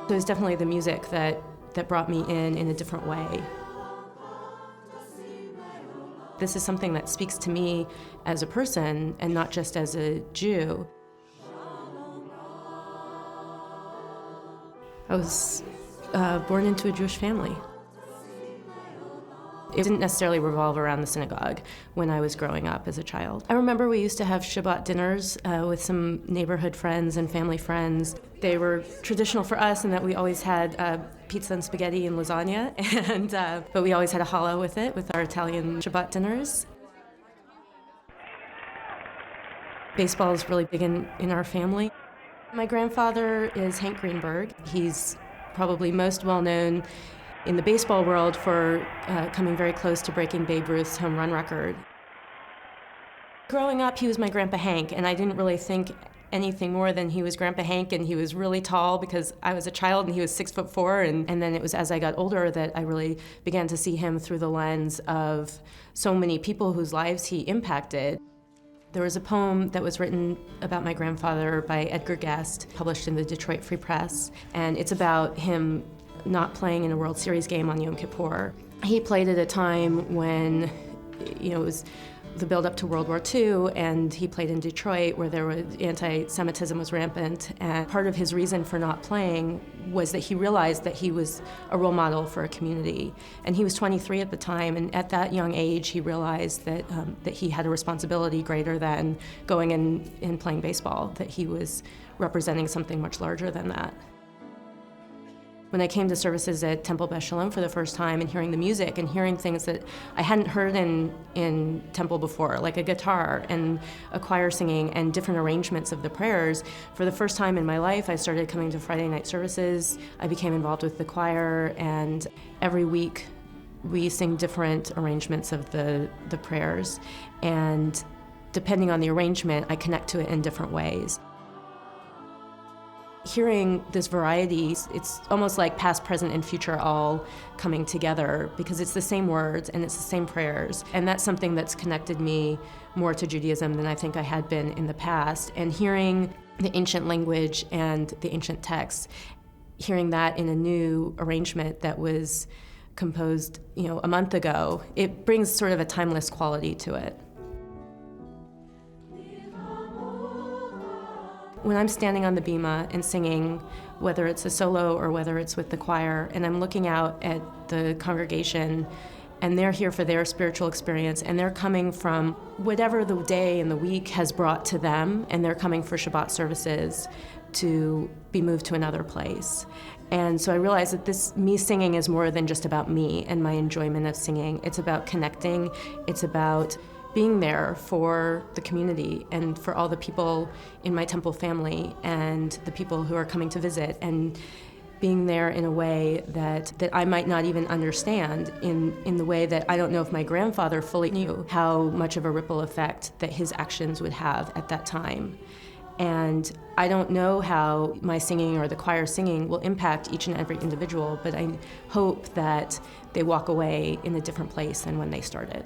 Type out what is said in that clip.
So it was definitely the music that brought me in a different way. This is something that speaks to me as a person and not just as a Jew. I was born into a Jewish family. It didn't necessarily revolve around the synagogue when I was growing up as a child. I remember we used to have Shabbat dinners with some neighborhood friends and family friends. They were traditional for us in that we always had pizza and spaghetti and lasagna, but we always had a challah with it, with our Italian Shabbat dinners. Baseball is really big in our family. My grandfather is Hank Greenberg. He's probably most well known in the baseball world for coming very close to breaking Babe Ruth's home run record. Growing up, he was my Grandpa Hank, and I didn't really think anything more than he was Grandpa Hank, and he was really tall because I was a child and he was 6'4", and then it was as I got older that I really began to see him through the lens of so many people whose lives he impacted. There was a poem that was written about my grandfather by Edgar Guest, published in the Detroit Free Press, and it's about him not playing in a World Series game on Yom Kippur. He played at a time when, it was the build-up to World War II, and he played in Detroit where there was anti-Semitism was rampant, and part of his reason for not playing was that he realized that he was a role model for a community. And he was 23 at the time, and at that young age he realized that he had a responsibility greater than going and playing baseball, that he was representing something much larger than that. When I came to services at Temple Beth Shalom for the first time and hearing the music and hearing things that I hadn't heard in Temple before, like a guitar and a choir singing and different arrangements of the prayers, for the first time in my life I started coming to Friday night services. I became involved with the choir, and every week we sing different arrangements of the prayers, and depending on the arrangement I connect to it in different ways. Hearing this variety, it's almost like past, present, and future all coming together because it's the same words and it's the same prayers. And that's something that's connected me more to Judaism than I think I had been in the past. And hearing the ancient language and the ancient texts, hearing that in a new arrangement that was composed, a month ago, it brings sort of a timeless quality to it. When I'm standing on the bima and singing, whether it's a solo or whether it's with the choir, and I'm looking out at the congregation and they're here for their spiritual experience and they're coming from whatever the day and the week has brought to them, and they're coming for Shabbat services to be moved to another place. And so I realized that me singing is more than just about me and my enjoyment of singing. It's about connecting. It's about being there for the community and for all the people in my temple family and the people who are coming to visit, and being there in a way that I might not even understand, in the way that I don't know if my grandfather fully knew how much of a ripple effect that his actions would have at that time. And I don't know how my singing or the choir singing will impact each and every individual, but I hope that they walk away in a different place than when they started.